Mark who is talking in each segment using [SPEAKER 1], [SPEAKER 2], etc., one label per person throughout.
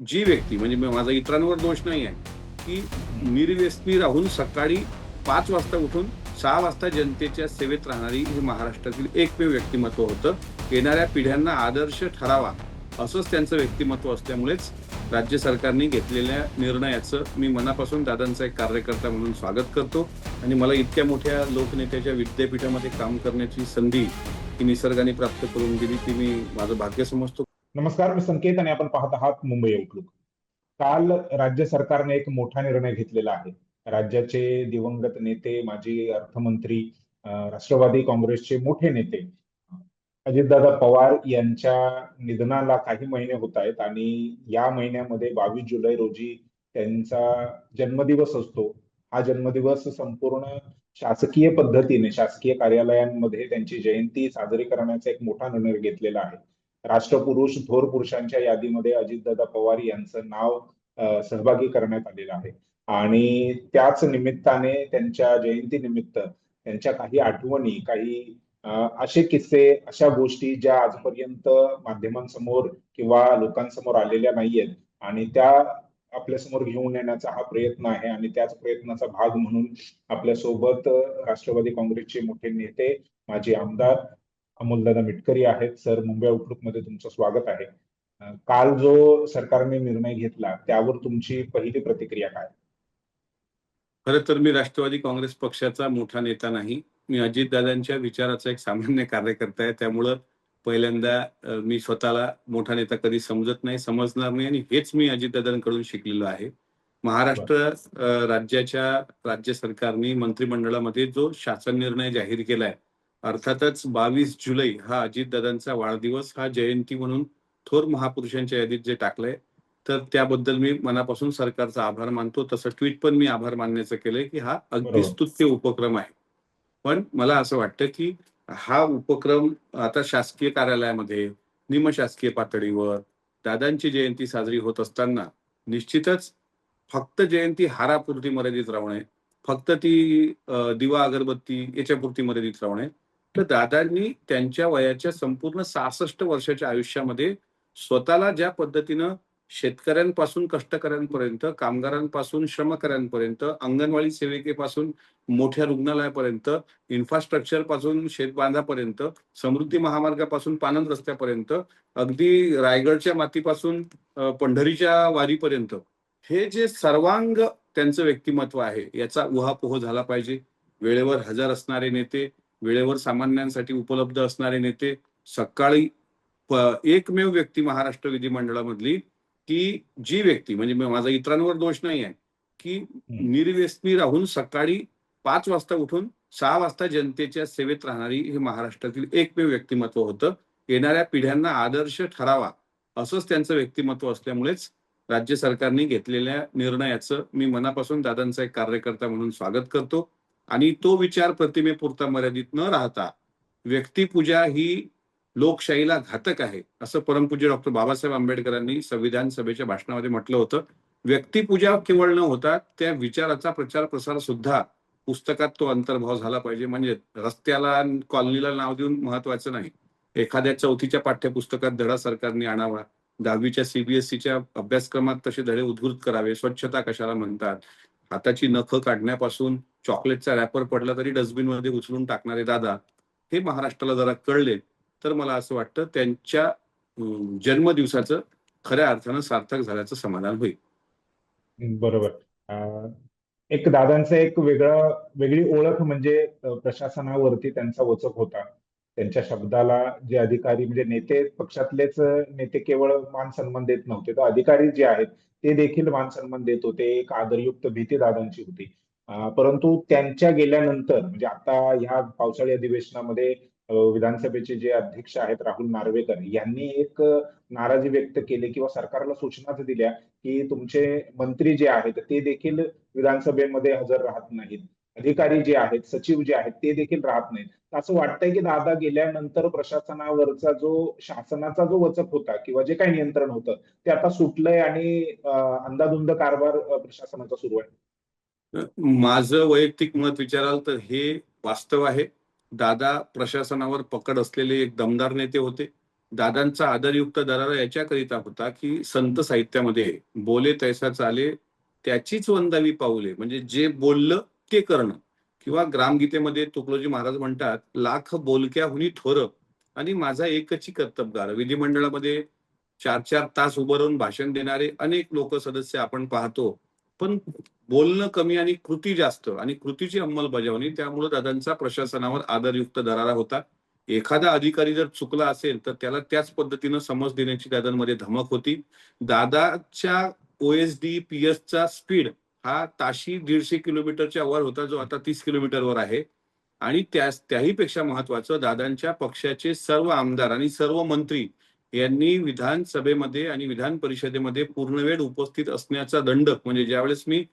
[SPEAKER 1] जी व्यक्ती म्हणजे माझा इतरांवर दोष नाही आहे, की
[SPEAKER 2] हं.
[SPEAKER 1] निर्व्यसनी राहून सकाळी 5 वाजता उठून 6 वाजता जनतेच्या सेवेत राहणारी हे महाराष्ट्रातील एकमेव व्यक्तिमत्व होतं. येणाऱ्या पिढ्यांना आदर्श ठरावा, असंच त्यांचं व्यक्तिमत्व असल्यामुळेच राज्य सरकारने घेतलेल्या निर्णयाचं मी मनापासून दादांचा एक कार्यकर्ता म्हणून स्वागत करतो आणि मला इतक्या मोठ्या लोकनेत्याच्या विद्यापीठामध्ये काम करण्याची संधी ही निसर्गाने प्राप्त करून दिली, ती मी माझं भाग्य समजतो.
[SPEAKER 2] नमस्कार, मी संकेत आणि आपण पाहत आहात मुंबई आउटलुक. काल राज्य सरकारने एक मोठा निर्णय घेतलेला आहे. राज्याचे दिवंगत नेते, माजी अर्थमंत्री, राष्ट्रवादी काँग्रेसचे मोठे नेते अजितदादा पवार यांच्या निधनाला काही महिने होत आहेत आणि या महिन्यामध्ये 22 जुलै रोजी त्यांचा जन्मदिवस असतो. हा जन्मदिवस संपूर्ण शासकीय पद्धतीने शासकीय कार्यालयांमध्ये त्यांची जयंती साजरी करण्याचा एक मोठा निर्णय घेतलेला आहे. राष्ट्रपुरुष थोर पुरुषांच्या यादीमध्ये अजितदादा पवार यांचं नाव सहभागी करण्यात आलेलं आहे आणि त्याच निमित्ताने त्यांच्या जयंती निमित्त त्यांच्या काही आठवणी, काही असे किस्से, अशा गोष्टी ज्या आजपर्यंत माध्यमांसमोर किंवा लोकांसमोर आलेल्या नाहीयेत आणि त्या आपल्यासमोर घेऊन येण्याचा हा प्रयत्न आहे आणि त्याच प्रयत्नाचा भाग म्हणून आपल्यासोबत राष्ट्रवादी काँग्रेसचे मोठे नेते, माजी आमदार अमोलदादा मिटकरी आहेत. सर, मुंबई आउटलुकमध्ये तुमचं स्वागत आहे. काल जो सरकारने निर्णय घेतला त्यावर तुमची पहिली प्रतिक्रिया काय?
[SPEAKER 1] खरं तर मी राष्ट्रवादी काँग्रेस पक्षाचा मोठा नेता नाही. मी अजितदादांच्या विचाराचा एक सामान्य कार्यकर्ता आहे. त्यामुळं पहिल्यांदा मी स्वतःला मोठा नेता कधी समजत नाही, समजणार नाही आणि हेच मी अजितदादांकडून शिकलेलो आहे.
[SPEAKER 2] बर.
[SPEAKER 1] महाराष्ट्र राज्याच्या राज्य सरकारने मंत्रिमंडळामध्ये जो शासन निर्णय जाहीर केलाय, अर्थातच 22 जुलै हा अजितदादांचा वाढदिवस, हा जयंती म्हणून थोर महापुरुषांच्या यादीत जे टाकलंय, तर त्याबद्दल मी मनापासून सरकारचा आभार मानतो. तसं ट्विट पण मी आभार मानण्याचं केलंय, की हा अगदी
[SPEAKER 2] बरोबर.
[SPEAKER 1] स्तुत्य उपक्रम आहे. पण मला असं वाटतं, की हा उपक्रम आता शासकीय कार्यालयामध्ये, निमशासकीय पातळीवर दादांची जयंती साजरी होत असताना निश्चितच फक्त जयंती हारापुरती मर्यादित राहू नये. फक्त ती दिवा अगरबत्ती याच्यापुरती मर्यादित राहू नये. तर दादांनी त्यांच्या वयाच्या संपूर्ण 66 वर्षाच्या आयुष्यामध्ये स्वतःला ज्या पद्धतीनं शेतकऱ्यांपासून कष्टकऱ्यांपर्यंत, कामगारांपासून श्रमकऱ्यांपर्यंत, अंगणवाडी सेविकेपासून मोठ्या रुग्णालयापर्यंत, इन्फ्रास्ट्रक्चर पासून शेतबांधापर्यंत, समृद्धी महामार्गापासून पाणंद रस्त्यापर्यंत, अगदी रायगडच्या मातीपासून पंढरीच्या वारीपर्यंत, हे जे सर्वांग त्यांचं व्यक्तिमत्व आहे, याचा उहापोह झाला पाहिजे. वेळेवर हजर असणारे नेते, वेळेवर सामान्यांसाठी उपलब्ध असणारे नेते, सकाळी एकमेव व्यक्ती महाराष्ट्र विधिमंडळामधली, की जी व्यक्ती म्हणजे माझा इतरांवर दोष नाही आहे, की
[SPEAKER 2] हं.
[SPEAKER 1] निर्व्यसनी राहून सकाळी 5 वाजता उठून 6 वाजता जनतेच्या सेवेत राहणारी हे महाराष्ट्रातील एकमेव व्यक्तिमत्व होतं. येणाऱ्या पिढ्यांना आदर्श ठरावा, असंच त्यांचं व्यक्तिमत्व असल्यामुळेच राज्य सरकारने घेतलेल्या निर्णयाचं मी मनापासून दादांचा एक कार्यकर्ता म्हणून स्वागत करतो आणि तो विचार प्रतिमेपुरता मर्यादित न राहता व्यक्तिपूजा ही लोकशाहीला घातक आहे, असं परमपूज्य डॉक्टर बाबासाहेब आंबेडकरांनी संविधान सभेच्या भाषणामध्ये म्हटलं होतं. व्यक्तिपूजा केवळ न होता त्या विचाराचा प्रचार प्रसार सुद्धा पुस्तकात तो अंतर्भाव झाला पाहिजे. म्हणजे रस्त्याला कॉलनीला नाव देऊन महत्वाचं नाही. एखाद्या 4थीच्या पाठ्यपुस्तकात धडा सरकारने आणावा. 10वीच्या सीबीएसईच्या अभ्यासक्रमात तसे धडे उद्घृत करावे. स्वच्छता कशाला म्हणतात? हाताची नखं काढण्यापासून चॉकलेटचा रॅपर पडला तरी डस्टबिनमध्ये उचलून टाकणारे दादा, हे महाराष्ट्राला जरा कळले, तर मला असं वाटतं त्यांच्या जन्मदिवसाचं खऱ्या अर्थानं सार्थक झाल्याचं समाधान होईल.
[SPEAKER 2] बरोबर. एक दादांचं एक वेगळी ओळख म्हणजे प्रशासनावरती त्यांचा वचक होता. त्यांच्या शब्दाला जे अधिकारी म्हणजे नेते, पक्षातलेच नेते केवळ मान सन्मान देत नव्हते, तर अधिकारी जे आहेत ते देखील मान सन्मान देत होते. एक आदरयुक्त भीती दादांची होती. परंतु त्यांच्या गेल्यानंतर म्हणजे आता ह्या पावसाळी अधिवेशनामध्ये विधानसभेचे जे अध्यक्ष आहेत राहुल नार्वेकर यांनी एक नाराजी व्यक्त केली किंवा सरकारला सूचनाच दिल्या की तुमचे मंत्री जे आहेत ते देखील विधानसभेमध्ये हजर राहत नाहीत. अधिकारी जे आहेत, सचिव जे आहेत ते देखील राहत नाहीत. असं वाटतंय की दादा गेल्यानंतर प्रशासनावरचा जो शासनाचा जो वचक होता किंवा जे काही नियंत्रण होतं ते आता सुटलंय आणि अंदाधुंद कारभार प्रशासनाचा सुरू आहे.
[SPEAKER 1] माझं वैयक्तिक मत विचाराल तर हे वास्तव आहे. दादा प्रशासनावर पकड असलेले एक दमदार नेते होते. दादांचा आदरयुक्त दरारा याच्याकरिता होता की संत साहित्यामध्ये बोले तैसा चाले त्याचीच वंदावी पाऊले, म्हणजे जे बोललं ते करणं. किंवा ग्रामगीतेमध्ये तुकडोजी महाराज म्हणतात, लाख बोलक्याहुनी थोर आणि माझा एकची कर्तबगार. विधिमंडळामध्ये 4-4 तास उभं राहून भाषण देणारे अनेक लोक सदस्य आपण पाहतो, पण बोलणं कमी आणि कृती जास्त आणि कृतीची अंमलबजावणी. त्यामुळे दादांचा प्रशासनावर आदरयुक्त दरारा होता. एखादा अधिकारी जर चुकला असेल तर त्याला त्याच पद्धतीनं समज देण्याची दादांमध्ये धमक होती. दादाच्या ओएसडी पीएसचा स्पीड हा ताशी 150 किलोमीटरच्या वर होता, जो आता 30 किलोमीटरवर आहे. आणि त्याही पेक्षा महत्वाचं, दादांच्या पक्षाचे सर्व आमदार आणि सर्व मंत्री यांनी विधानसभेमध्ये आणि विधान परिषदेमध्ये पूर्णवेळ उपस्थित असण्याचा दंड, म्हणजे ज्यावेळेस मी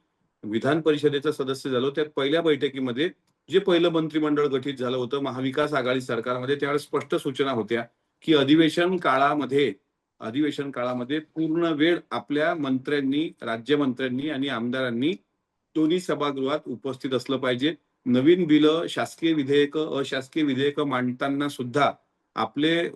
[SPEAKER 1] विधान परिषदेचा सदस्य झालो त्या पहिल्या बैठकीमध्ये जे पहिलं मंत्रिमंडळ गठीत झालं होतं महाविकास आघाडी सरकारमध्ये, त्यावेळेस स्पष्ट सूचना होत्या की अधिवेशन काळामध्ये पूर्ण वेळ आपल्या मंत्र्यांनी, राज्यमंत्र्यांनी आणि आमदारांनी दोन्ही सभागृहात उपस्थित असलं पाहिजे. नवीन बिलं, शासकीय विधेयकं, अशासकीय विधेयकं मांडताना सुद्धा आपले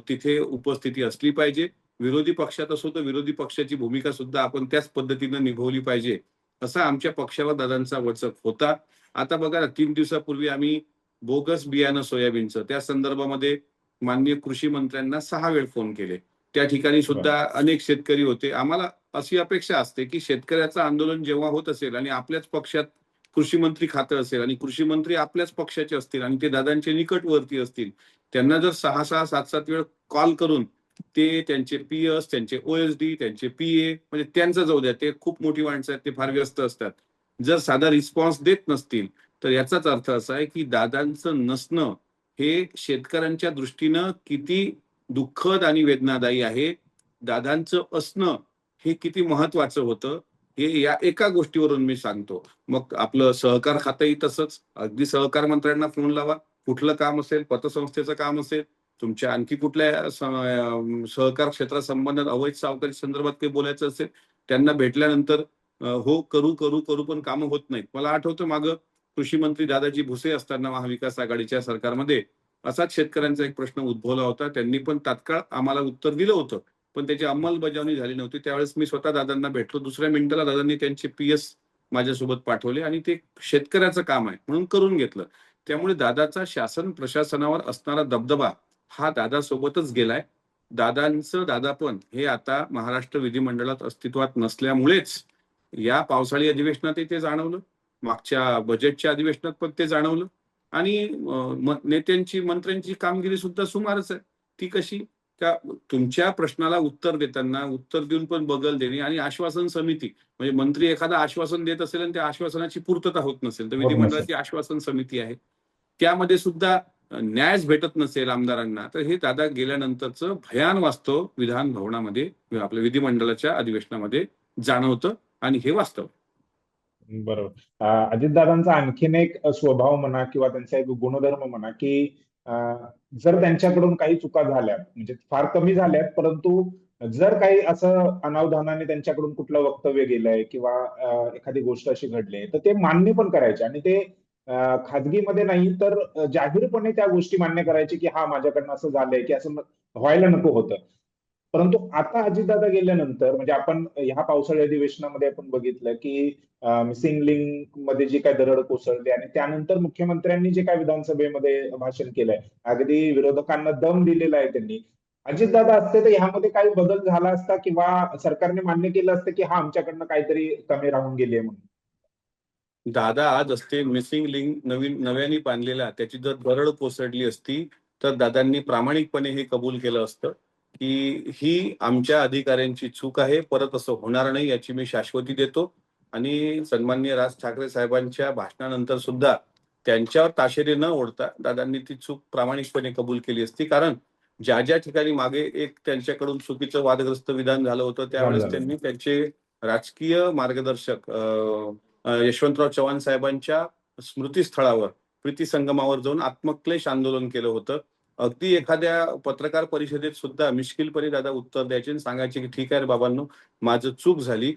[SPEAKER 1] तिथे उपस्थिती असली पाहिजे. विरोधी पक्षात असो तर विरोधी पक्षाची भूमिका सुद्धा आपण त्याच पद्धतीनं निभवली पाहिजे, असा आमच्या पक्षावर दादांचा वचक होता. आता बघा ना, 3 दिवसापूर्वी आम्ही बोगस बियाणं सोयाबीनचं त्या संदर्भामध्ये माननीय कृषी मंत्र्यांना 6 वेळ फोन केले. त्या ठिकाणी
[SPEAKER 2] बरं.
[SPEAKER 1] सुद्धा अनेक शेतकरी होते. आम्हाला अशी अपेक्षा असते की शेतकऱ्याचं आंदोलन जेव्हा होत असेल आणि आपल्याच पक्षात कृषी मंत्री खातं असेल आणि कृषी मंत्री आपल्याच पक्षाचे असतील आणि ते दादांचे निकटवर्ती असतील, त्यांना जर 6-6, 7-7 वेळ कॉल करून ते त्यांचे पीएस, त्यांचे ओएसडी, त्यांचे पीए, म्हणजे त्यांचं जाऊ द्या, ते खूप मोठी माणसं आहेत, ते फार व्यस्त असतात, जर साधा रिस्पॉन्स देत नसतील, तर याचाच अर्थ असा आहे की दादांचं नसणं हे शेतकऱ्यांच्या दृष्टीनं किती दुःखद आणि वेदनादायी आहे. दादांचं असणं हे किती महत्वाचं होतं, हे या एका गोष्टीवरून मी सांगतो. मग आपलं सहकार खातंही तसंच. अगदी सहकार मंत्र्यांना फोन लावा. कुठलं काम असेल, पतसंस्थेचं काम असेल, तुमच्या आणखी कुठल्या सहकार क्षेत्रासंबंधात अवैध सावकारी संदर्भात काही बोलायचं असेल, त्यांना भेटल्यानंतर हो, करू, करू, करू, पण कामं होत नाहीत. मला आठवतं मागं कृषी मंत्री दादाजी भुसे असताना महाविकास आघाडीच्या सरकारमध्ये असाच शेतकऱ्यांचा एक प्रश्न उद्भवला होता. त्यांनी पण तात्काळ आम्हाला उत्तर दिलं होतं, पण त्याची अंमलबजावणी झाली नव्हती. त्यावेळेस मी स्वतः दादांना भेटलो. दुसऱ्या मिनिटाला दादांनी त्यांचे पीएस माझ्यासोबत पाठवले आणि ते शेतकऱ्याचं काम आहे म्हणून करून घेतलं. त्यामुळे दादाचा शासन प्रशासनावर असणारा दबदबा हा दादासोबतच गेलाय. दादांचं दादापण हे आता महाराष्ट्र विधिमंडळात अस्तित्वात नसल्यामुळेच या पावसाळी अधिवेशनातही ते जाणवलं. मागच्या बजेटच्या अधिवेशनात पण ते जाणवलं. आणि नेत्यांची, मंत्र्यांची कामगिरी सुद्धा सुमारच आहे. ती कशी? का तुमच्या प्रश्नाला उत्तर देताना उत्तर देऊन पण बगल देणे आणि आश्वासन समिती, म्हणजे मंत्री एखादं आश्वासन देत असेल आणि त्या आश्वासनाची पूर्तता होत नसेल, तर
[SPEAKER 2] होत नसेल.
[SPEAKER 1] विधिमंडळाची आश्वासन समिती आहे. त्यामध्ये सुद्धा न्यायच भेटत नसेल आमदारांना, तर हे दादा गेल्यानंतरचं भयान वास्तव विधान भवनामध्ये आपल्या विधिमंडळाच्या अधिवेशनामध्ये जाणवतं आणि हे वास्तव.
[SPEAKER 2] बरोबर. अजितदादांचा आणखीन एक स्वभाव म्हणा किंवा त्यांचा एक गुणधर्म म्हणा की अ, जर त्यांच्याकडून काही चुका झाल्या म्हणजे फार कमी झाल्यात, परंतु जर काही असं अनावधानाने त्यांच्याकडून कुठलं वक्तव्य गेलंय किंवा एखादी गोष्ट अशी घडली तर ते मान्य पण करायचे आणि ते खाजगीमध्ये नाही तर जाहीरपणे त्या गोष्टी मान्य करायचे की हा माझ्याकडनं असं झालंय की असं व्हायला नको होतं. परंतु आता अजितदादा गेल्यानंतर म्हणजे आपण ह्या पावसाळी अधिवेशनामध्ये आपण बघितलं की मिसिंग लिंक मध्ये जी काय दरड कोसळली आणि त्यानंतर मुख्यमंत्र्यांनी जे काय विधानसभेमध्ये भाषण केलंय, अगदी विरोधकांना दम दिलेला आहे त्यांनी. अजितदादा असते तर ह्यामध्ये काही बदल झाला असता किंवा सरकारने मान्य केलं असतं की हा आमच्याकडनं काहीतरी कमी राहून गेली म्हणून.
[SPEAKER 1] दादा आज असते मिसिंग लिंक नव्याने बांधलेला त्याची जर दरड कोसळली असती, तर दादांनी प्रामाणिकपणे हे कबूल केलं असतं की ही आमच्या अधिकाऱ्यांची चूक आहे, परत असं होणार नाही याची मी शाश्वती देतो. आणि सन्माननीय राज ठाकरे साहेबांच्या भाषणानंतर सुद्धा त्यांच्यावर ताशेरे न ओढता दादांनी ती चूक प्रामाणिकपणे कबूल केली असती. कारण ज्या ज्या ठिकाणी मागे एक त्यांच्याकडून चुकीचं वादग्रस्त विधान झालं होतं, त्यावेळेस
[SPEAKER 2] झालं.
[SPEAKER 1] त्यांनी त्यांचे राजकीय मार्गदर्शक यशवंतराव चव्हाण साहेबांच्या स्मृतीस्थळावर, प्रीती संगमावर जाऊन आत्मक्लेश आंदोलन केलं होतं. अगदी एखाद्या पत्रकार परिषदेत सुद्धा मिश्किलपणे दादा उत्तर द्यायचे आणि सांगायचे, की "ठीक आहे रे बाबांनो, माझं चूक झाली.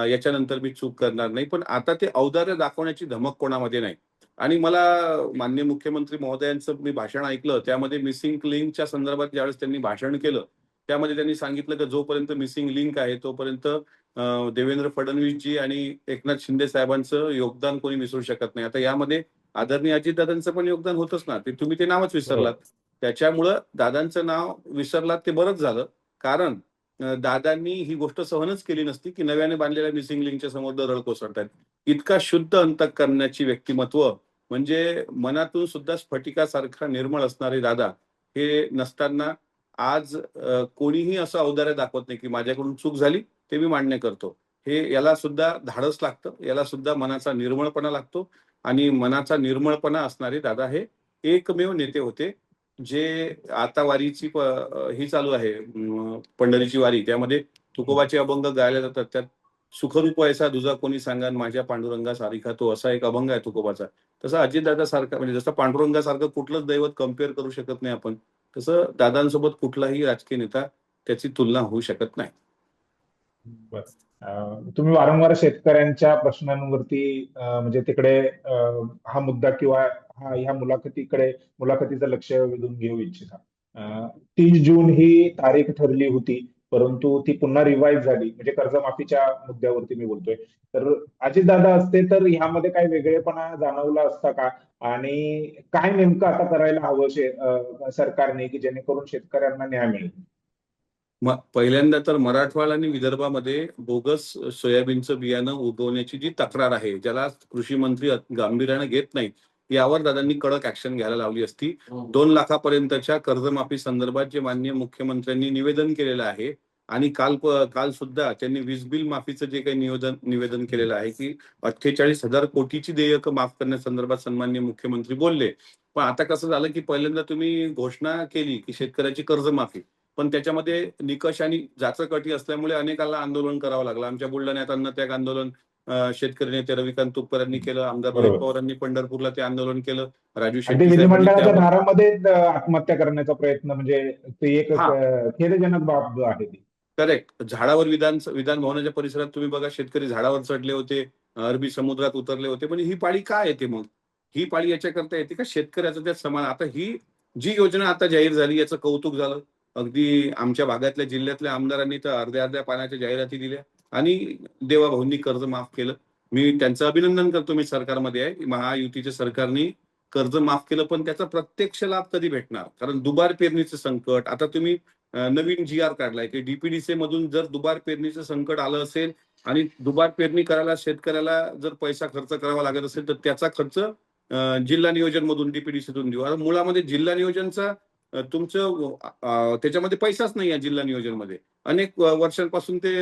[SPEAKER 1] याच्यानंतर मी चूक करणार नाही." पण आता ते औदार्य दाखवण्याची धमक कोणामध्ये नाही. आणि मला माननीय मुख्यमंत्री महोदयांचं मी भाषण ऐकलं. त्यामध्ये मिसिंग लिंकच्या संदर्भात ज्यावेळेस त्यांनी भाषण केलं, त्यामध्ये त्यांनी सांगितलं, की जोपर्यंत मिसिंग लिंक आहे, तोपर्यंत देवेंद्र फडणवीसजी आणि एकनाथ शिंदे साहेबांचं योगदान कोणी विसरू शकत नाही. आता यामध्ये आदरणीय अजितदादांचं पण योगदान होतंच ना. ते तुम्ही ते नावच विसरलात.
[SPEAKER 2] बरोबर.
[SPEAKER 1] त्याच्यामुळं दादांचं नाव विसरलात ते बरंच झालं. कारण दादांनी ही गोष्ट सहनच केली नसती, की नव्याने बांधलेल्या मिसिंग लिंकच्या समोर दरड कोसळतायत. इतका शुद्ध अंतःकरणाची व्यक्तिमत्व म्हणजे मनातून सुद्धा स्फटिकासारखा निर्मळ असणारे दादा, हे नसताना आज कोणीही असं औदार्य दाखवत नाही, की माझ्याकडून चूक झाली, ते मी मान्य करतो. याला सुद्धा धाडस लागतं, याला सुद्धा मनाचा निर्मळपणा लागतो आणि मनाचा निर्मळपणा असणारे दादा हे एकमेव नेते होते, जे आता वारीची ही चालू आहे पंढरीची वारी. त्यामध्ये तुकोबाचे अभंग गायले जातात. त्यात "सुखरूप ऐसा दुजा कोणी सांगा अन माझ्या पांडुरंगा सारिखा तो" असा एक अभंग आहे तुकोबाचा. तसा अजितदादासारखा म्हणजे जसं पांडुरंगासारखं कुठलंच दैवत कंपेअर करू शकत नाही आपण. तसं दादांसोबत कुठलाही राजकीय नेता त्याची तुलना होऊ शकत नाही.
[SPEAKER 2] बरं. तुम्ही वारंवार शेतकऱ्यांच्या प्रश्नांवरती म्हणजे तिकडे हा मुद्दा किंवा ह्या मुलाखतीचं लक्ष वेधून घेऊ इच्छिता. 30 जून ही तारीख ठरली होती, परंतु ती पुन्हा रिवाईज झाली. म्हणजे कर्जमाफीच्या मुद्द्यावरती मी बोलतोय. तर अजितदादा असते तर ह्यामध्ये काही वेगळेपणा जाणवला असता का? आणि काय नेमकं आता करायला हवं सरकारने की जेणेकरून शेतकऱ्यांना न्याय मिळेल?
[SPEAKER 1] मग पहिल्यांदा तर मराठवाडा आणि विदर्भामध्ये बोगस सोयाबीनचं बियाणं उगवण्याची जी तक्रार आहे, ज्याला कृषी मंत्री गांभीर्याने घेत नाहीत, यावर दादांनी कडक ॲक्शन घ्यायला लावली असती. 2 लाखापर्यंतच्या कर्जमाफी संदर्भात जे माननीय मुख्यमंत्र्यांनी निवेदन केलेलं आहे आणि काल सुद्धा त्यांनी वीज बिल माफीचं जे काही निवेदन केलेलं आहे, की 48,000 कोटीची देयकं माफ करण्यासंदर्भात सन्माननीय मुख्यमंत्री बोलले. पण आता कसं झालं, की पहिल्यांदा तुम्ही घोषणा केली, की शेतकऱ्याची कर्जमाफी. पण त्याच्यामध्ये निकष आणि जाचक अटी असल्यामुळे अनेकांना आंदोलन करावं लागलं. आमच्या बुलढाण्यात अन्नत्याग आंदोलन शेतकरी नेते रविकांत तुपकर यांनी केलं. आमदार रोहित
[SPEAKER 2] बरोबर.
[SPEAKER 1] पवार यांनी पंढरपूरला ते आंदोलन केलं. राजू
[SPEAKER 2] अगदी
[SPEAKER 1] शेट्टी साहेबांनी
[SPEAKER 2] विधिमंडळाच्या
[SPEAKER 1] त्यावर
[SPEAKER 2] दारामध्ये आत्महत्या करण्याचा प्रयत्न म्हणजे ती एक
[SPEAKER 1] हां,
[SPEAKER 2] खेदजनक बाब आहे ती.
[SPEAKER 1] करेक्ट. झाडावर विधान भवनाच्या परिसरात तुम्ही बघा शेतकरी झाडावर चढले होते, अरबी समुद्रात उतरले होते. म्हणजे ही पाळी का येते मग? ही पाळी याच्याकरता येते का शेतकऱ्याचं त्यात समान आता ही जी योजना आता जाहीर झाली याचं कौतुक झालं. अगदी आमच्या भागातल्या जिल्ह्यातल्या आमदारांनी तर अर्ध्या-अर्ध्या पानाच्या जाहिराती दिल्या आणि देवाभाऊंनी कर्ज माफ केलं. मी त्यांचं अभिनंदन करतो. मी सरकारमध्ये आहे. महायुतीच्या सरकारने कर्ज माफ केलं, पण त्याचा प्रत्यक्ष लाभ कधी भेटणार? कारण दुबार पेरणीचं संकट. आता तुम्ही नवीन जी-आर काढलाय, की डी मधून जर दुबार पेरणीचं संकट आलं असेल आणि दुबार पेरणी करायला शेतकऱ्याला जर पैसा खर्च करावा लागत असेल, तर त्याचा खर्च जिल्हा नियोजनमधून डी-पी-डी-सीतून देऊ. आता मुळामध्ये जिल्हा नियोजनचा तुमचं त्याच्यामध्ये पैसाच नाही आहे जिल्हा नियोजनमध्ये. अनेक वर्षांपासून ते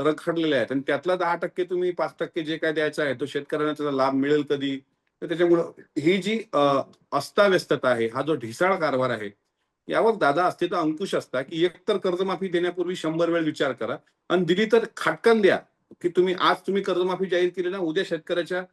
[SPEAKER 1] रखडलेले आहेत आणि त्यातला 10% तुम्ही 5% जे काही द्यायचा आहे, तो शेतकऱ्यांना त्याचा लाभ मिळेल कधी? तर त्याच्यामुळं ही जी अस्ताव्यस्तता आहे, हा जो ढिसाळ कारभार आहे, यावर दादा असते तर अंकुश असता, की एकतर कर्जमाफी देण्यापूर्वी 100 वेळ विचार करा आणि दिली तर खाटकन द्या, की आज तुम्ही कर्जमाफी जाहीर केली ना, उद्या शेतकऱ्याच्या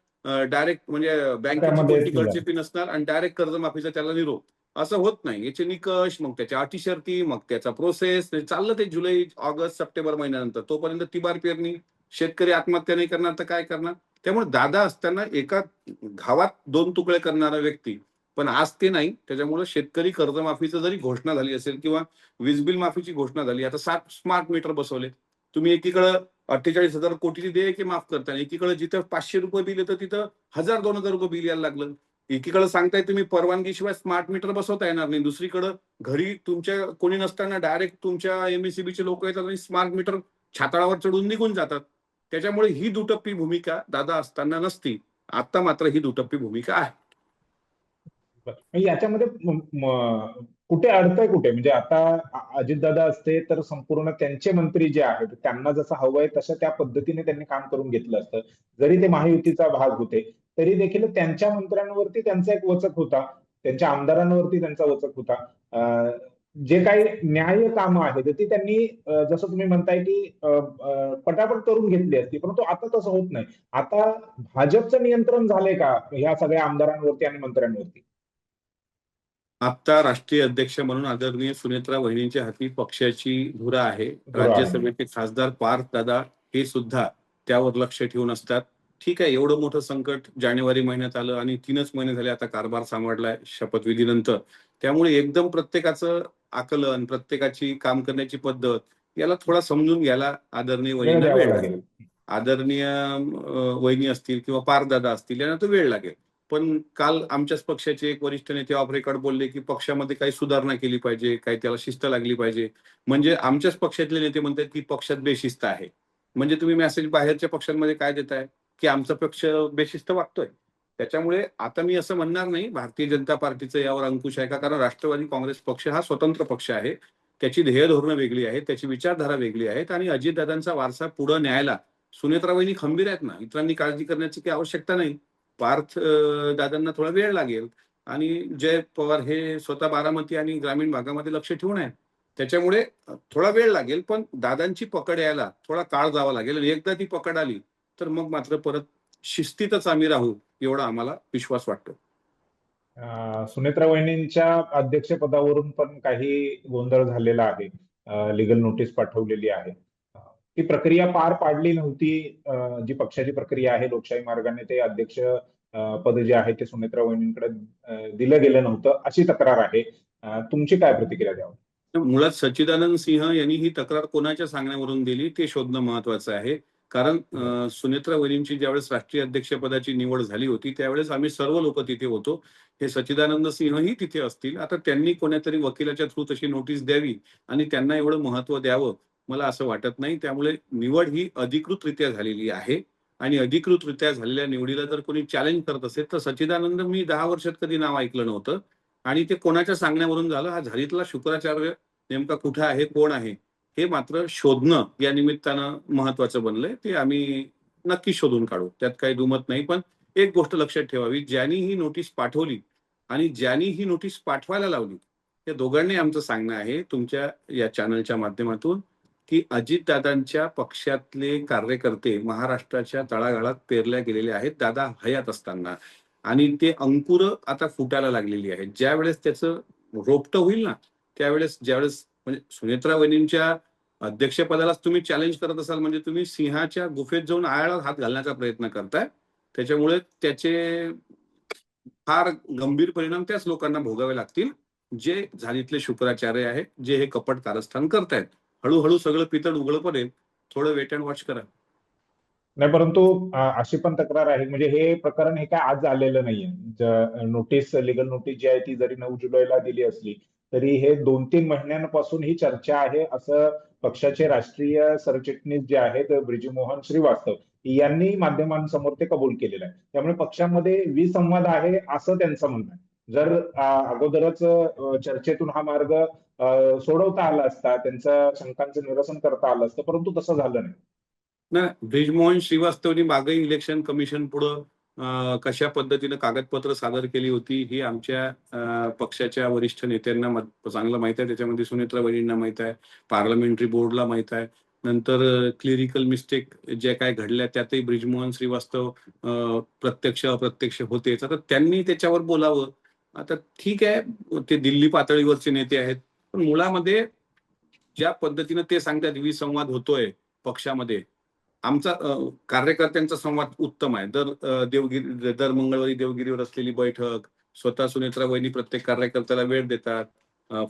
[SPEAKER 1] डायरेक्ट म्हणजे बँकेची
[SPEAKER 2] त्यामध्ये
[SPEAKER 1] कोणती गडचेपी नसणार आणि डायरेक्ट कर्जमाफीचा त्याला निरोप. असं होत नाही. याचे निकष, मग त्याच्या अटी शर्ती, मग त्याचा प्रोसेस चाललं ते जुलै, ऑगस्ट, सप्टेंबर महिन्यानंतर. तोपर्यंत तिबार पेरणी, शेतकरी आत्महत्या नाही करणार तर काय करणार? त्यामुळे दादा असताना एका घावात 2 तुकडे करणारा व्यक्ती. पण आज ते नाही. त्याच्यामुळे शेतकरी कर्जमाफीचं जरी घोषणा झाली असेल किंवा वीज बिल माफीची घोषणा झाली. आता 7 स्मार्ट मीटर बसवले. तुम्ही एकीकडं 48,000 कोटीची देयके माफ करताय. एकीकडे जिथं ₹500 बिल येतं तिथं ₹1000-2000 बिल यायला लागलं. एकीकडे सांगताय तुम्ही परवानगीशिवाय स्मार्ट मीटर बसवता येणार नाही. दुसरीकडे घरी तुमच्या कोणी नसताना डायरेक्ट तुमच्या एम-एस-ई-बीचे लोकं येतात आणि स्मार्ट मीटर छाताळावर चढून निघून जातात. त्याच्यामुळे ही दुटप्पी भूमिका दादा असताना नसती. आता मात्र ही दुटप्पी भूमिका आहे.
[SPEAKER 2] मग याच्यामध्ये कुठे अडतंय कुठे? म्हणजे आता अजितदादा असते तर संपूर्ण त्यांचे मंत्री जे आहेत त्यांना जसं हवंय तसं त्या पद्धतीने त्यांनी काम करून घेतलं असतं. जरी ते महायुतीचा भाग होते, तरी देखील त्यांच्या मंत्र्यांवरती त्यांचा एक वचक होता. त्यांच्या आमदारांवरती त्यांचा वचक होता. जे काही न्याय्य कामं आहेत ती त्यांनी जसं तुम्ही म्हणताय की पटापट करून घेतली असती. परंतु आता तसं होत नाही. आता भाजपचं नियंत्रण झालंय का ह्या सगळ्या आमदारांवरती आणि मंत्र्यांवरती?
[SPEAKER 1] आता राष्ट्रीय अध्यक्ष म्हणून आदरणीय सुनेत्रा वहिनींच्या हाती पक्षाची धुरा आहे.
[SPEAKER 2] धुरा आहे.
[SPEAKER 1] राज्यसभेचे खासदार पार्थ दादा हे सुद्धा त्यावर लक्ष ठेवून असतात. ठीक आहे, एवढं मोठं संकट जानेवारी महिन्यात आलं आणि 3च महिने झाले आता कारभार सांभाळलाय शपथविधीनंतर. त्यामुळे एकदम प्रत्येकाचं आकलन, प्रत्येकाची काम करण्याची पद्धत याला थोडा समजून घ्यायला आदरणीय
[SPEAKER 2] वेळ
[SPEAKER 1] वहिनींना
[SPEAKER 2] द्यावा
[SPEAKER 1] वेळ लागेल.
[SPEAKER 2] लागेल.
[SPEAKER 1] आदरणीय वहिनी असतील किंवा पार्थ दादा असतील यांना तो वेळ लागेल. पण काल आमच्याच पक्षाचे एक वरिष्ठ नेते ऑफ रेकॉर्ड बोलले की पक्षामध्ये काही सुधारणा केली पाहिजे, काही त्याला शिस्त लागली पाहिजे. म्हणजे आमच्याच पक्षातले नेते म्हणतात की पक्षात बेशिस्त आहे. म्हणजे तुम्ही मेसेज बाहेरच्या पक्षांमध्ये काय देताय की आमचा पक्ष बेशिस्त वागतोय. त्याच्यामुळे आता मी असं म्हणणार नाही भारतीय जनता पार्टीचं यावर अंकुश आहे का, कारण राष्ट्रवादी काँग्रेस पक्ष हा स्वतंत्र पक्ष आहे. त्याची ध्येय धोरणं वेगळी आहेत, त्याची विचारधारा वेगळी आहेत आणि अजितदादांचा वारसा पुढे न्यायला सुनेत्रा वहिनी खंबीर आहेत ना. इतरांनी काळजी करण्याची काही आवश्यकता नाही. पार्थ दादांना थोडा वेळ लागेल आणि जयंत पवार हे स्वतः बारामती आणि ग्रामीण भागामध्ये लक्ष ठेवून आहेत. त्याच्यामुळे थोडा वेळ लागेल, पण दादांची पकड यायला थोडा काळ जावा लागेल आणि एकदा ती पकड आली तर मग मात्र परत शिस्तीतच आम्ही राहू एवढा आम्हाला विश्वास वाटतो.
[SPEAKER 2] सुनेत्रा वहिनींच्या अध्यक्षपदावरून पण काही गोंधळ झालेला आहे. लीगल नोटीस पाठवलेली आहे. ती प्रक्रिया पार पाडली नव्हती. जी पक्षाची प्रक्रिया आहे लोकशाही मार्गाने ते अध्यक्ष पद जे आहे ते सुनेत्रा वहिनींकडे दिलं गेलं नव्हतं अशी तक्रार आहे. तुमची काय प्रतिक्रिया द्यावी?
[SPEAKER 1] मुळात सच्चिदानंद सिंह यांनी ही तक्रार कोणाच्या सांगण्यावरून दिली ते शोधणं महत्वाचं आहे. कारण सुनेत्रा वहिनींची ज्यावेळेस राष्ट्रीय अध्यक्षपदाची निवड झाली होती त्यावेळेस आम्ही सर्व लोक तिथे होतो. हे सच्चिदानंद सिंहही तिथे असतील. आता त्यांनी कोणत्यातरी वकिलाच्या थ्रू तशी नोटीस द्यावी आणि त्यांना एवढं महत्व द्यावं मला असं वाटत नाही. त्यामुळे निवड ही अधिकृतरित्या झालेली आहे आणि अधिकृतरित्या झालेल्या निवडीला जर कोणी चॅलेंज करत असेल तर सच्चिदानंद मी 10 वर्षात कधी नाव ऐकलं नव्हतं आणि ते कोणाच्या सांगण्यावरून झालं. हा झारीतला शुक्राचार्य नेमका कुठे आहे, कोण आहे हे मात्र शोधणं या निमित्तानं महत्वाचं बनलंय. ते आम्ही नक्की शोधून काढू, त्यात काही दुमत नाही. पण एक गोष्ट लक्षात ठेवावी, ज्यांनी ही नोटीस पाठवली आणि ज्यांनी ही नोटीस पाठवायला लावली या दोघांनी आमचं सांगणं आहे तुमच्या या चॅनलच्या माध्यमातून की अजितदादांच्या पक्षातले कार्यकर्ते महाराष्ट्राच्या तळागाळात पेरल्या गेलेले आहेत दादा हयात असताना आणि ते अंकुर आता फुटायला लागलेली आहेत. ज्यावेळेस त्याचं रोपटं होईल ना त्यावेळेस ज्यावेळेस म्हणजे सुनेत्रा वहिनींच्या अध्यक्षपदालाच तुम्ही चॅलेंज करत असाल म्हणजे तुम्ही सिंहाच्या गुफेत जाऊन आळाला हात घालण्याचा प्रयत्न करताय. त्याच्यामुळे त्याचे फार गंभीर परिणाम त्याच लोकांना भोगावे लागतील जे झालीतले शुक्राचार्य आहेत, जे हे कपट कारस्थान करतायत. हळूहळू सगळं पितळ उघड पडेल. थोडं वेट अँड वॉच करा.
[SPEAKER 2] नाही, परंतु अशी पण तक्रार आहे म्हणजे हे प्रकरण हे काय आज आलेलं नाहीये. नोटीस, लीगल नोटीस जी आहे ती जरी 9 जुलैला दिली असली तरी हे 2-3 महिन्यांपासून ही चर्चा आहे असं पक्षाचे राष्ट्रीय सरचिटणीस जे आहेत ब्रिजमोहन श्रीवास्तव यांनी माध्यमांसमोर ते कबूल केलेलं आहे. त्यामुळे पक्षामध्ये विसंवाद आहे असं त्यांचं म्हणणं आहे. जर अगोदरच चर्चेतून हा मार्ग सोडवता आला असता, त्यांच्या शंकांचं निरसन करता आलं असतं, परंतु तसं झालं नाही.
[SPEAKER 1] ना ब्रिजमोहन श्रीवास्तवनी मागही इलेक्शन कमिशन पुढं कशा पद्धतीनं कागदपत्र सादर केली होती ही आमच्या पक्षाच्या वरिष्ठ नेत्यांना चांगलं माहित आहे. त्याच्यामध्ये सुनेत्रा वहिनींना माहित आहे, पार्लमेंटरी बोर्डला माहित आहे. नंतर क्लिरिकल मिस्टेक ज्या काय घडल्या त्यातही ब्रिजमोहन श्रीवास्तव प्रत्यक्ष अप्रत्यक्ष होतेच. आता त्यांनी त्याच्यावर बोलावं. आता ठीक आहे, ते दिल्ली पातळीवरचे नेते आहेत, पण मुळामध्ये ज्या पद्धतीनं ते सांगतात विसंवाद होतोय पक्षामध्ये, आमचा कार्यकर्त्यांचा संवाद उत्तम आहे. दर मंगळवारी देवगिरीवर असलेली बैठक, स्वतः सुनेत्रा वहिनी प्रत्येक कार्यकर्त्याला वेळ देतात.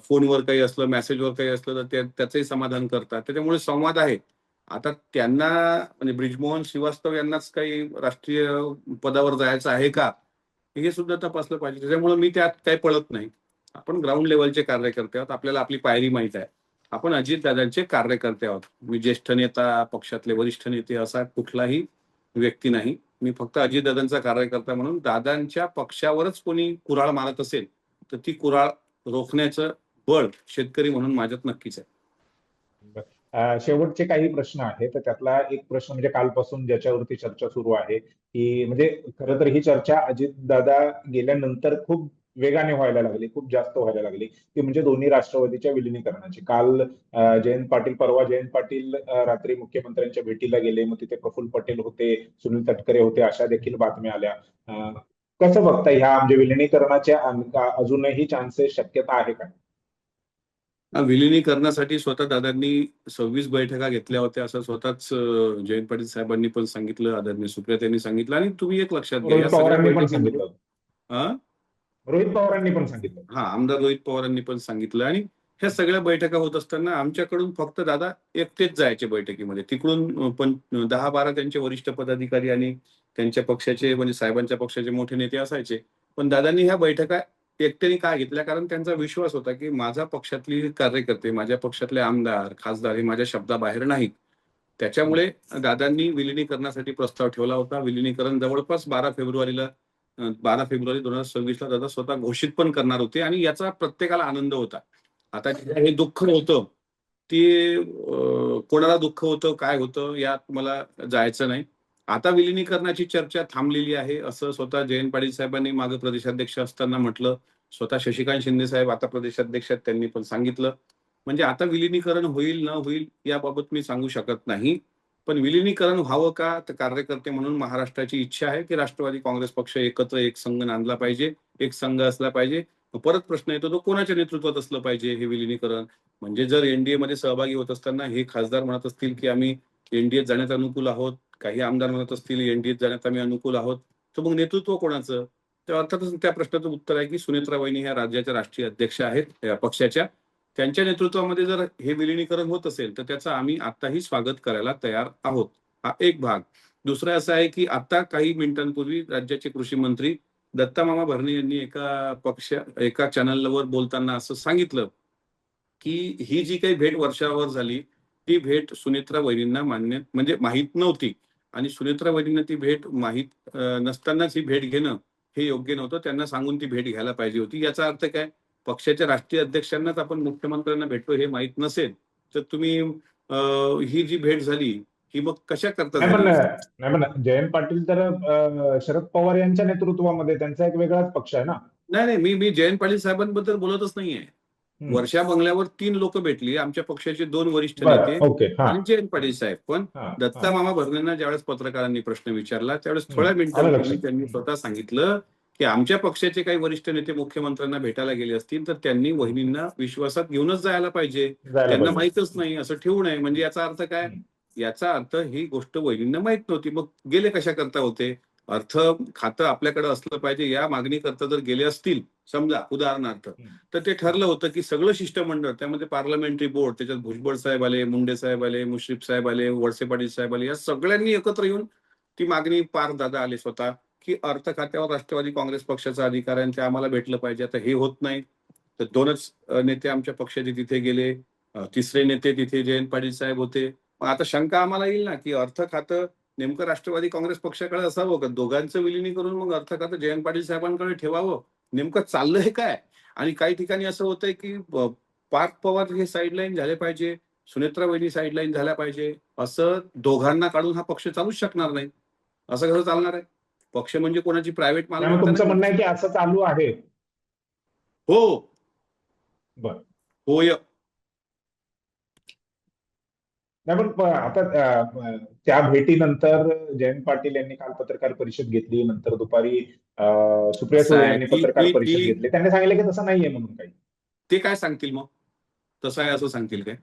[SPEAKER 1] फोनवर काही असलं, मेसेजवर काही असलं तर त्याचंही समाधान करतात. त्याच्यामुळे संवाद आहे. आता त्यांना म्हणजे ब्रिजमोहन श्रीवास्तव यांनाच काही राष्ट्रीय पदावर जायचं आहे का? हे सुद्धा तपासलं पाहिजे. त्याच्यामुळे मी त्यात काही पळत नाही. आपण ग्राउंड लेव्हलचे कार्यकर्ते आहोत. आपल्याला आपली पायरी माहीत आहे. आपण अजितदादांचे कार्यकर्ते आहोत. मी ज्येष्ठ नेता, पक्षातले वरिष्ठ नेते असा कुठलाही व्यक्ती नाही. मी फक्त अजितदादांचा कार्यकर्ता म्हणून दादांच्या पक्षावरच कोणी कुऱ्हाड मारत असेल तर ती कुऱ्हाड रोखण्याचं बळ शेतकरी म्हणून माझ्यात नक्कीच आहे.
[SPEAKER 2] शेवटचे काही प्रश्न आहेत. तर त्यातला एक प्रश्न म्हणजे कालपासून ज्याच्यावरती चर्चा सुरू आहे की म्हणजे खरं तर ही चर्चा अजितदादा गेल्यानंतर खूप वेगाने व्हायला लागली, खूप जास्त व्हायला लागली, ती म्हणजे दोन्ही राष्ट्रवादीच्या विलिनीकरणाची. काल जयंत पाटील, परवा जयंत पाटील रात्री मुख्यमंत्र्यांच्या भेटीला गेले. मग तिथे प्रफुल्ल पटेल होते, सुनील तटकरे होते, अशा देखील बातम्या आल्या. कसं बघता ह्या म्हणजे विलिनीकरणाच्या अजूनही चान्सेस शक्यता आहे का?
[SPEAKER 1] विलिनीकरणासाठी स्वतः दादांनी 26 बैठका घेतल्या होत्या असं स्वतःच जयंत पाटील साहेबांनी पण सांगितलं, आदरणीय सुप्रियाताईंनी सांगितलं आणि तुम्ही एक लक्षात घ्या
[SPEAKER 2] रोहित
[SPEAKER 1] या सगळ्या
[SPEAKER 2] पवारांनी पण
[SPEAKER 1] बैठकीमध्ये
[SPEAKER 2] सांगितलं.
[SPEAKER 1] अ,
[SPEAKER 2] रोहित पवारांनी पण सांगितलं.
[SPEAKER 1] आमदार रोहित पवारांनी पण सांगितलं आणि ह्या सगळ्या बैठका होत असताना आमच्याकडून फक्त दादा एकटेच जायचे बैठकीमध्ये. तिकडून पण 10-12 त्यांचे वरिष्ठ पदाधिकारी आणि त्यांच्या पक्षाचे म्हणजे साहेबांच्या पक्षाचे मोठे नेते असायचे. पण दादांनी ह्या बैठका एकट्याने का घेतल्या? कारण त्यांचा विश्वास होता, की माझ्या पक्षातली कार्यकर्ते, माझ्या पक्षातले आमदार, खासदार हे माझ्या शब्दाबाहेर नाहीत. त्याच्यामुळे दादांनी विलिनीकरणासाठी प्रस्ताव ठेवला होता. विलिनीकरण जवळपास 12 फेब्रुवारी 2026 ला दादा स्वतः घोषित पण करणार होते आणि याचा प्रत्येकाला आनंद होता. आता जे हे दुःख होतं, ते कोणाला दुःख होतं, काय होतं यात मला जायचं नाही. आता विलिनीकरणाची चर्चा थांबलेली आहे, असं स्वतः जयंत पाटील साहेबांनी मागे प्रदेशाध्यक्ष असताना म्हटलं. स्वतः शशिकांत शिंदे साहेब आता प्रदेशाध्यक्ष आहेत, त्यांनी पण सांगितलं. म्हणजे आता विलिनीकरण होईल, न होईल याबाबत मी सांगू शकत नाही. पण विलिनीकरण व्हावं का? तर कार्यकर्ते म्हणून महाराष्ट्राची इच्छा आहे, की राष्ट्रवादी काँग्रेस पक्ष एकत्र एक संघ नांदला पाहिजे, एक संघ असला पाहिजे. परत प्रश्न येतो तो कोणाच्या नेतृत्वात असलं पाहिजे हे विलिनीकरण? म्हणजे जर एनडीएमध्ये सहभागी होत असताना हे खासदार म्हणत असतील, की आम्ही एनडीएत जाण्यास अनुकूल आहोत, काही आमदार म्हणत असतील एनडीएत जाण्यात आम्ही अनुकूल आहोत, तर मग नेतृत्व कोणाचं? तर अर्थातच त्या प्रश्नाचं उत्तर आहे, की सुनेत्रा वहिनी ह्या राज्याच्या राष्ट्रीय अध्यक्ष आहेत या पक्षाच्या. त्यांच्या नेतृत्वामध्ये जर हे विलिनीकरण होत असेल, तर त्याचं आम्ही आताही स्वागत करायला तयार आहोत. हा एक भाग. दुसरा असा आहे, की आता काही मिनिटांपूर्वी राज्याचे कृषी मंत्री दत्ता भरणे यांनी एका चॅनलवर बोलताना असं सांगितलं, की ही जी काही भेट वर्षावर झाली, ती भेट सुनेत्रा वहिनींना मान्य म्हणजे माहीत नव्हती आणि सुनेत्रा वहिनींना ती भेट माहीत नसतानाच ही भेट घेणं हे योग्य नव्हतं. त्यांना सांगून ती भेट घ्यायला पाहिजे होती. याचा अर्थ काय? पक्षाच्या राष्ट्रीय अध्यक्षांनाच आपण मुख्यमंत्र्यांना भेटतो हे माहीत नसेल, तर तुम्ही ही जी भेट झाली, ही मग कशाकरता
[SPEAKER 2] नाही पण
[SPEAKER 1] झाली?
[SPEAKER 2] नाही पण जयंत पाटील तर शरद पवार यांच्या नेतृत्वामध्ये त्यांचा एक वेगळाच पक्ष आहे ना.
[SPEAKER 1] नाही, नाही. मी मी जयंत पाटील साहेबांबद्दल बोलतच नाहीये.
[SPEAKER 2] हम्म.
[SPEAKER 1] वर्षा बंगल्यावर 3 लोकं भेटली. आमच्या पक्षाचे 2 वरिष्ठ नेते
[SPEAKER 2] बरं, ओके, हा.
[SPEAKER 1] आणि जयंत पाटील साहेब. पण
[SPEAKER 2] हा. हा.
[SPEAKER 1] दत्ता मामा भरणेंना ज्यावेळेस पत्रकारांनी प्रश्न विचारला, त्यावेळेस थोड्या
[SPEAKER 2] आलं
[SPEAKER 1] मिनिटांपूर्वी
[SPEAKER 2] लक्षात.
[SPEAKER 1] त्यांनी स्वतः सांगितलं, की आमच्या पक्षाचे काही वरिष्ठ नेते मुख्यमंत्र्यांना भेटायला गेले असतील, तर त्यांनी वहिनींना विश्वासात घेऊनच जायला पाहिजे.
[SPEAKER 2] जायला
[SPEAKER 1] त्यांना
[SPEAKER 2] पाहिजे.
[SPEAKER 1] माहीतच नाही असं ठेवू नये. म्हणजे याचा अर्थ काय?
[SPEAKER 2] हम्म.
[SPEAKER 1] याचा अर्थ ही गोष्ट वहिनींना माहीत नव्हती. मग गेले कशाकरता होते? अर्थ खातं आपल्याकडे असलं पाहिजे या मागणीकरता जर गेले असतील, समजा उदाहरणार्थ,
[SPEAKER 2] हम्म.
[SPEAKER 1] तर ते ठरलं होतं, की सगळं शिष्टमंडळ त्यामध्ये पार्लमेंटरी बोर्ड, त्याच्यात भुजबळ साहेब आले, मुंडे साहेब आले, मुश्रीफ साहेब आले, वळसे पाटील साहेब आले, या सगळ्यांनी एकत्र येऊन ती मागणी पार दादा आले स्वतः, की अर्थ खात्यावर राष्ट्रवादी काँग्रेस पक्षाचा अधिकार आहे आणि ते आम्हाला भेटलं पाहिजे. आता हे होत नाही. तर 2च नेते आमच्या पक्षाचे तिथे गेले. तिसरे नेते तिथे जयंत पाटील साहेब होते. मग आता शंका आम्हाला येईल ना, की अर्थ खातं नेमकं राष्ट्रवादी काँग्रेस पक्षाकडे असावं का? दोघांचं विलिनीकरण मग अर्थ खातं जयंत पाटील साहेबांकडे ठेवावं? नेमकं चाललंय काय? आणि काही ठिकाणी असं होतंय, की पार्थ पवार हे साइडलाईन झाले पाहिजे, सुनेत्रा वहिनी साइडलाईन झाल्या पाहिजे, असं दोघांना काढून हा पक्ष चालूच शकणार नाही. असं कसं चालणार आहे? पक्ष म्हणजे कोणाची प्रायव्हेट
[SPEAKER 2] त्यामुळे
[SPEAKER 1] मालमत्ता
[SPEAKER 2] तुमचं
[SPEAKER 1] नाही.
[SPEAKER 2] म्हणणं आहे की असं चालू आहे.
[SPEAKER 1] हो,
[SPEAKER 2] बरं.
[SPEAKER 1] होय.
[SPEAKER 2] नाही पण आता त्या भेटीनंतर जयंत पाटील यांनी काल पत्रकार परिषद घेतली. नंतर दुपारी सुप्रिया
[SPEAKER 1] कसं
[SPEAKER 2] सुळे
[SPEAKER 1] आहे,
[SPEAKER 2] यांनी
[SPEAKER 1] ती
[SPEAKER 2] पत्रकार
[SPEAKER 1] ती
[SPEAKER 2] परिषद
[SPEAKER 1] ती
[SPEAKER 2] घेतली. त्यांनी सांगितलं की तसं नाहीये म्हणून काही.
[SPEAKER 1] ते काय सांगतील मग? तसं आहे असं सांगतील काय?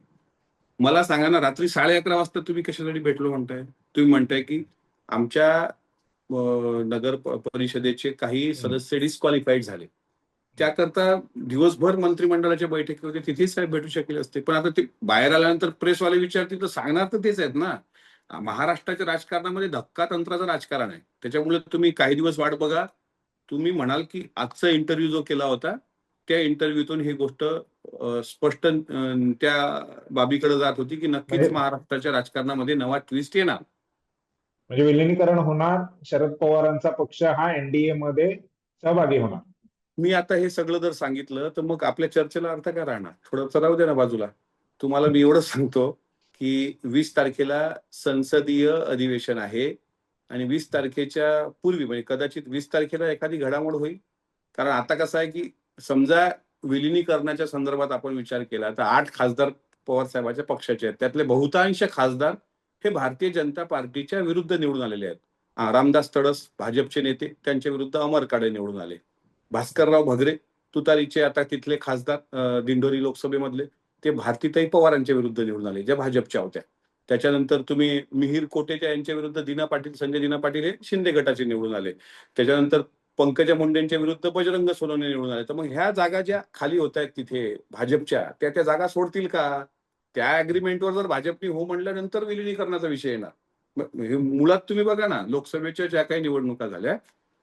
[SPEAKER 1] मला सांगा ना, रात्री 11:30 वाजता तुम्ही कशासाठी भेटलो म्हणताय? तुम्ही म्हणताय, की आमच्या नगर परिषदेचे काही
[SPEAKER 2] हम्म.
[SPEAKER 1] सदस्य डिस्क्वालिफाईड झाले. त्याकरता दिवसभर मंत्रिमंडळाच्या बैठकी होते, तिथेच साहेब भेटू शकले असते. पण आता ते बाहेर आल्यानंतर प्रेसवाले विचारतील तर सांगणार तर तेच आहेत ना. महाराष्ट्राच्या राजकारणामध्ये धक्कातंत्राचं राजकारण आहे. त्याच्यामुळे तुम्ही काही दिवस वाट बघा. तुम्ही म्हणाल, की आजचा इंटरव्ह्यू जो केला होता, त्या इंटरव्ह्यूतून ही गोष्ट स्पष्ट त्या बाबीकडे जात होती, की नक्कीच
[SPEAKER 2] म्हणजे
[SPEAKER 1] महाराष्ट्राच्या राजकारणामध्ये नवा ट्विस्ट येणार.
[SPEAKER 2] म्हणजे विलिनीकरण होणार. शरद पवारांचा पक्ष हा एनडीए मध्ये सहभागी होणार.
[SPEAKER 1] मी आता हे सगळं जर सांगितलं, तर मग आपल्या चर्चेला अर्थ काय राहणार? थोडंसं राहू दे ना बाजूला. तुम्हाला मी एवढंच सांगतो, की 20 तारखेला संसदीय अधिवेशन आहे आणि 20 तारखेच्या पूर्वी म्हणजे कदाचित 20 तारखेला एखादी घडामोड होईल. कारण आता कसं आहे, की समजा विलिनीकरणाच्या संदर्भात आपण विचार केला, तर 8 खासदार पवारसाहेबांच्या पक्षाचे आहेत. त्यातले बहुतांश खासदार हे भारतीय जनता पार्टीच्या विरुद्ध निवडून आलेले आहेत. रामदास तडस भाजपचे नेते, त्यांच्या विरुद्ध अमर काळे निवडून आले. भास्करराव भगरे तुतारीचे आता तिथले खासदार दिंडोरी लोकसभेमधले, ते भारतीताई पवारांच्या विरुद्ध निवडून आले, ज्या भाजपच्या होत्या. त्याच्यानंतर तुम्ही मिहीर कोटेच्या यांच्या विरुद्ध दिना पाटील, संजय दिना पाटील हे शिंदे गटाचे निवडून आले. त्याच्यानंतर पंकजा मुंडेंच्या विरुद्ध बजरंग सोनवणे निवडून आले. तर मग ह्या जागा ज्या खाली होत आहेत तिथे भाजपच्या, त्या जागा सोडतील का? त्या अग्रीमेंटवर जर भाजपने हो म्हणल्यानंतर विलिनीकरणाचा विषय येणार. मुळात तुम्ही बघा ना, लोकसभेच्या ज्या काही निवडणुका झाल्या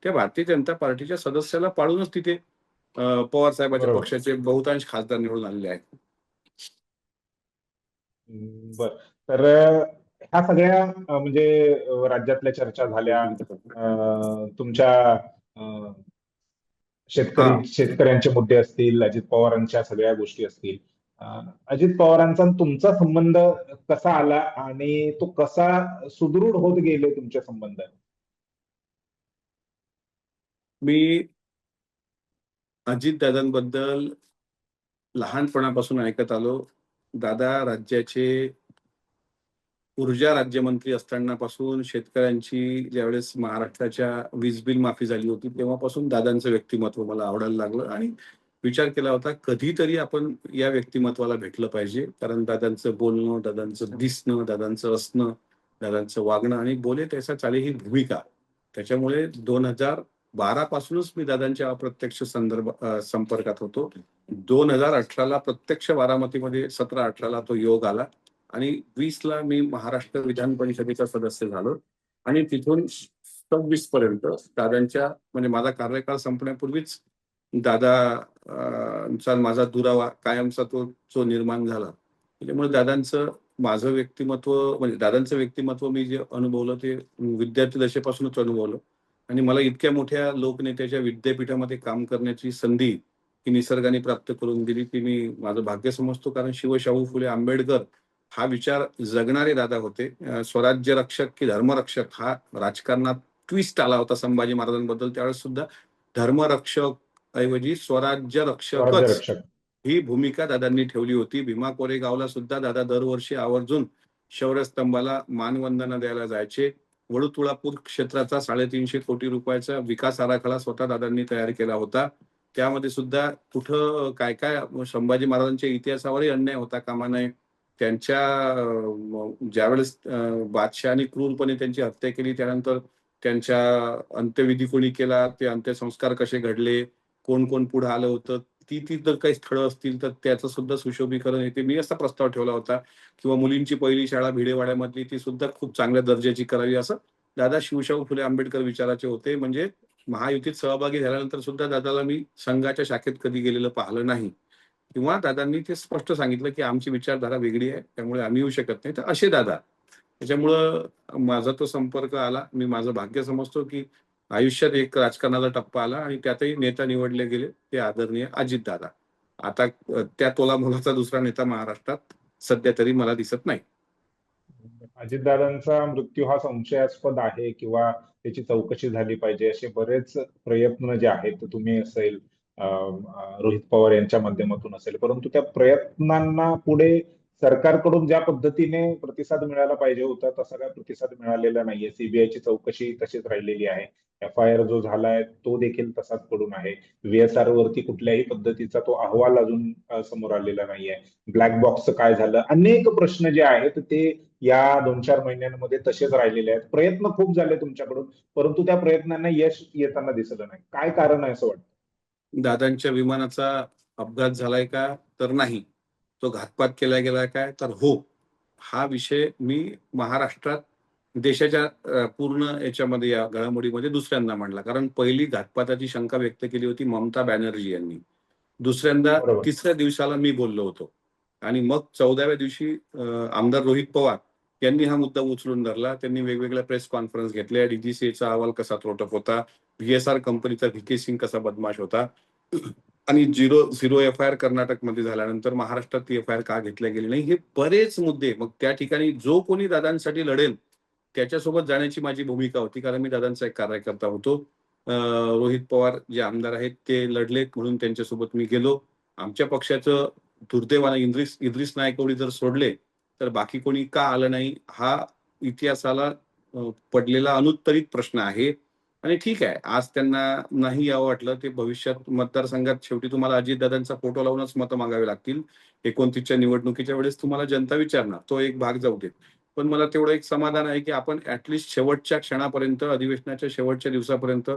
[SPEAKER 1] त्या भारतीय जनता पार्टीच्या सदस्याला पाळूनच तिथे पवार साहेबांच्या
[SPEAKER 2] बरोबर.
[SPEAKER 1] पक्षाचे बहुतांश खासदार निवडून आलेले आहेत.
[SPEAKER 2] बर. तर ह्या सगळ्या म्हणजे राज्यातल्या चर्चा झाल्या, तुमच्या अ,
[SPEAKER 1] हा,
[SPEAKER 2] शेतकऱ्यांचे मुद्दे असतील, अजित पवारांच्या सगळ्या गोष्टी असतील. अजित पवारांचा आणि तुमचा संबंध कसा आला आणि तो कसा सुदृढ होत गेले तुमचे संबंध?
[SPEAKER 1] मी अजितदादांबद्दल लहानपणापासून ऐकत आलो. दादा राज्याचे ऊर्जा राज्यमंत्री असतानापासून शेतकऱ्यांची ज्यावेळेस महाराष्ट्राच्या वीज बिल माफी झाली होती तेव्हापासून दादांचं व्यक्तिमत्व मला आवडायला लागलं आणि विचार केला होता कधीतरी आपण या व्यक्तिमत्वाला भेटलं पाहिजे. कारण दादांचं बोलणं, दादांचं दिसणं, दादांचं असणं, दादांचं वागणं आणि बोले त्याचा चाले ही भूमिका. त्याच्यामुळे 2012 पासूनच मी दादांच्या अप्रत्यक्ष संपर्कात होतो. 2018ला प्रत्यक्ष बारामतीमध्ये 17-18ला तो योग आला आणि 20ला मी महाराष्ट्र विधान परिषदेचा सदस्य झालो आणि तिथून 26 पर्यंत दादांच्या म्हणजे माझा कार्यकाळ संपण्यापूर्वीच दादा माझा दुरावा कायमचा तो जो निर्माण झाला. त्याच्यामुळे दादांचं माझं व्यक्तिमत्व म्हणजे दादांचं व्यक्तिमत्व मी जे अनुभवलं ते विद्यार्थी दशेपासूनच अनुभवलं आणि मला इतक्या मोठ्या लोकनेत्याच्या विद्यापीठामध्ये काम करण्याची संधी ही निसर्गाने प्राप्त करून दिली ती मी माझं भाग्य समजतो. कारण शिवशाहू फुले आंबेडकर हा विचार जगणारे दादा होते. स्वराज्य रक्षक की धर्मरक्षक हा राजकारणात ट्विस्ट आला होता संभाजी महाराजांबद्दल. त्यावेळेस सुद्धा धर्मरक्षक ऐवजी स्वराज्य
[SPEAKER 2] स्वराज्य
[SPEAKER 1] रक्षकच
[SPEAKER 2] रक्षक.
[SPEAKER 1] ही भूमिका दादांनी ठेवली होती. भीमा कोरेगावला सुद्धा दादा दरवर्षी आवर्जून शौर्यस्तंभाला मानवंदना द्यायला जायचे. वडूतुळापूर क्षेत्राचा 350 कोटी रुपयाचा विकास आराखडा स्वतः दादांनी तयार केला होता. त्यामध्ये सुद्धा कुठं काय काय संभाजी महाराजांच्या इतिहासावरही अन्याय होता कामा नये. त्यांच्या ज्यावेळेस बादशहाने क्रूरपणे त्यांची हत्या केली त्यानंतर त्यांच्या अंत्यविधी कोणी केला, ते अंत्यसंस्कार कसे घडले, कोण कोण पुढे आलं होतं, ती जर काही स्थळं असतील तर त्याचं सुद्धा सुशोभीकरण येते. मी असा प्रस्ताव ठेवला होता किंवा मुलींची पहिली शाळा भिडेवाड्यामधली ती सुद्धा खूप चांगल्या दर्जाची करावी असं दादा शिवशाहू फुले आंबेडकर विचाराचे होते. म्हणजे महायुतीत सहभागी झाल्यानंतर सुद्धा दादाला मी संघाच्या शाखेत कधी गेलेलं पाहिलं नाही किंवा दादांनी ते स्पष्ट सांगितलं की आमची विचारधारा वेगळी आहे त्यामुळे आम्ही येऊ शकत नाही. तर असे दादा त्याच्यामुळं माझा तो संपर्क आला. मी माझं भाग्य समजतो की आयुष्यात एक राजकारणाचा टप्पा आला आणि त्यातही नेता निवडले गेले ते आदरणीय अजितदादा. आता त्या तोलामोलाचा दुसरा नेता महाराष्ट्रात सध्या तरी मला दिसत नाही.
[SPEAKER 2] अजितदादांचा मृत्यू हा संशयास्पद आहे किंवा त्याची चौकशी झाली पाहिजे असे बरेच प्रयत्न जे आहेत तुम्ही असेल, रोहित पवार यांच्या माध्यमातून असेल, परंतु त्या प्रयत्नांना पुढे सरकारकडून ज्या पद्धतीने प्रतिसाद मिळायला पाहिजे होता तसा काय प्रतिसाद मिळालेला नाहीये. सीबीआयची चौकशी तशीच राहिलेली आहे. एफ-आय-आर जो झालाय तो देखील तसाच पडून आहे. व्हीएसआर वरती कुठल्याही पद्धतीचा तो अहवाल अजून समोर आलेला नाहीये. ब्लॅक बॉक्सचं काय झालं, अनेक प्रश्न जे आहेत ते या 2-4 महिन्यांमध्ये तसेच राहिलेले आहेत. प्रयत्न खूप झाले तुमच्याकडून, परंतु त्या प्रयत्नांना यश येताना दिसलं नाही. काय कारण आहे असं वाटतं?
[SPEAKER 1] दादांच्या विमानाचा अपघात झालाय का? तर नाही. तो घातपात केला गेलाय काय? तर हो. हा विषय मी महाराष्ट्रात देशाच्या पूर्ण याच्यामध्ये या घडामोडीमध्ये दुसऱ्यांदा मांडला. कारण पहिली घातपाताची शंका व्यक्त केली होती ममता बॅनर्जी यांनी. दुसऱ्यांदा
[SPEAKER 2] बरोबर.
[SPEAKER 1] तिसऱ्या दिवसाला मी बोललो होतो आणि मग 14व्या दिवशी आमदार रोहित पवार यांनी हा मुद्दा उचलून धरला. त्यांनी वेगवेगळ्या प्रेस कॉन्फरन्स घेतल्या. डीजीसीएचा अहवाल कसा त्रोटक होता, व्हीएसआर कंपनीचा व्हीके सिंग कसा बदमाश होता आणि झिरो एफ-आय-आर कर्नाटकमध्ये झाल्यानंतर महाराष्ट्रात ती एफ-आय-आर का घेतल्या गेली नाही, हे बरेच मुद्दे. मग त्या ठिकाणी जो कोणी दादांसाठी लढेल त्याच्यासोबत जाण्याची माझी भूमिका होती. कारण मी दादांचा एक कार्यकर्ता होतो. रोहित पवार जे आमदार आहेत ते लढलेत म्हणून त्यांच्यासोबत मी गेलो. आमच्या पक्षाचं दुर्दैवानं इद्रिस नायकवडी जर सोडले तर बाकी कोणी का आलं नाही हा इतिहासाला पडलेला अनुत्तरित प्रश्न आहे. आणि ठीक आहे, आज त्यांना नाही यावं वाटलं, ते भविष्यात मतदारसंघात शेवटी तुम्हाला अजितदादांचा फोटो लावूनच मतं मागावी लागतील. 29च्या निवडणुकीच्या वेळेस तुम्हाला जनता विचारणार. तो एक भाग जाऊ देत. पण मला तेवढं एक समाधान आहे, की आपण शेवटच्या क्षणापर्यंत, अधिवेशनाच्या शेवटच्या दिवसापर्यंत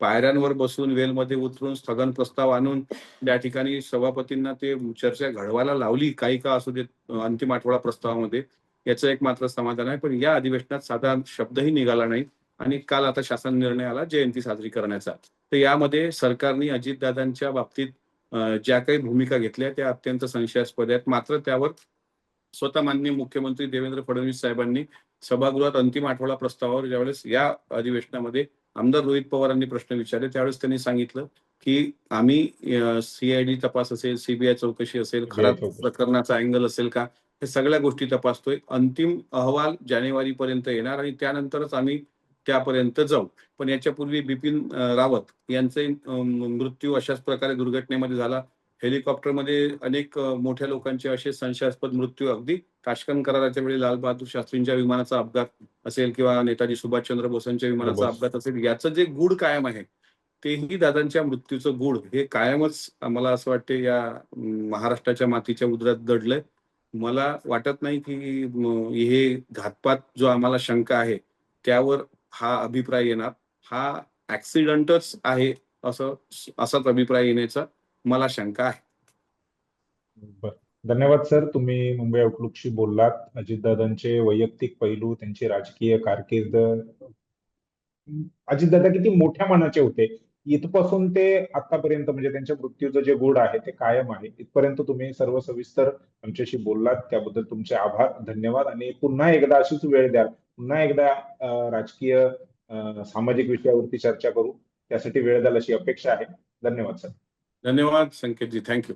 [SPEAKER 1] पायऱ्यांवर बसून, वेलमध्ये उतरून, स्थगन प्रस्ताव आणून त्या ठिकाणी सभापतींना ते चर्चा घडवायला लावली, काही का असू देत, अंतिम आठवडा प्रस्तावामध्ये. याचं एक मात्र समाधान आहे. पण या अधिवेशनात साधा शब्दही निघाला नाही आणि काल आता शासन निर्णय आला जयंती साजरी करण्याचा. तर यामध्ये सरकारने अजितदादांच्या बाबतीत ज्या काही भूमिका घेतल्या त्या अत्यंत संशयास्पद आहेत. मात्र त्यावर स्वतः माननीय मुख्यमंत्री देवेंद्र फडणवीस साहेबांनी सभागृहात अंतिम आठवडा प्रस्तावावर ज्यावेळेस या अधिवेशनामध्ये आमदार रोहित पवारांनी प्रश्न विचारले, त्यावेळेस त्यांनी सांगितलं, की आम्ही सी तपास असेल, सीबीआय चौकशी असेल,
[SPEAKER 2] सीबीआय
[SPEAKER 1] खराब
[SPEAKER 2] चौकशी.
[SPEAKER 1] प्रकरणाचा अँगल असेल का, हे सगळ्या गोष्टी तपासतोय. अंतिम अहवाल जानेवारीपर्यंत येणार आणि त्यानंतरच आम्ही त्यापर्यंत जाऊ. पण याच्यापूर्वी बिपिन रावत यांचे मृत्यू अशाच प्रकारे दुर्घटनेमध्ये झाला. हेलिकॉप्टरमध्ये अनेक मोठ्या लोकांचे असे संशयास्पद मृत्यू, अगदी ताश्कन कराराच्या वेळी लालबहादूर शास्त्रींच्या विमानाचा अपघात असेल किंवा नेताजी सुभाषचंद्र बोसांच्या विमानाचा
[SPEAKER 2] बरोबर.
[SPEAKER 1] अपघात असेल, याचं जे गूढ कायम आहे, तेही दादांच्या मृत्यूचं गूढ हे कायमच मला असं वाटते या महाराष्ट्राच्या मातीच्या उदरात दडलंय. मला वाटत नाही की हे घातपात जो आम्हाला शंका आहे, त्यावर हा अभिप्राय येणार. हा ॲक्सिडेंटच आहे असाच अभिप्राय येण्याचा मला शंका आहे.
[SPEAKER 2] बरं. धन्यवाद सर. तुम्ही मुंबई आउटलुकशी बोललात. अजितदादांचे वैयक्तिक पैलू, त्यांची राजकीय कारकीर्द, अजितदादा किती मोठ्या मनाचे होते. इथपासून ते आतापर्यंत म्हणजे त्यांच्या मृत्यूचं जे गूढ आहे ते कायम आहे. इथपर्यंत तुम्ही सर्व सविस्तर आमच्याशी बोललात. त्याबद्दल तुमचे आभार, धन्यवाद आणि पुन्हा एकदा अशीच वेळ द्याल. पुन्हा एकदा राजकीय सामाजिक विषयावरती चर्चा करू. त्यासाठी वेळ द्याल अशी अपेक्षा आहे. धन्यवाद सर.
[SPEAKER 1] धन्यवाद संकेतजी. Thank you.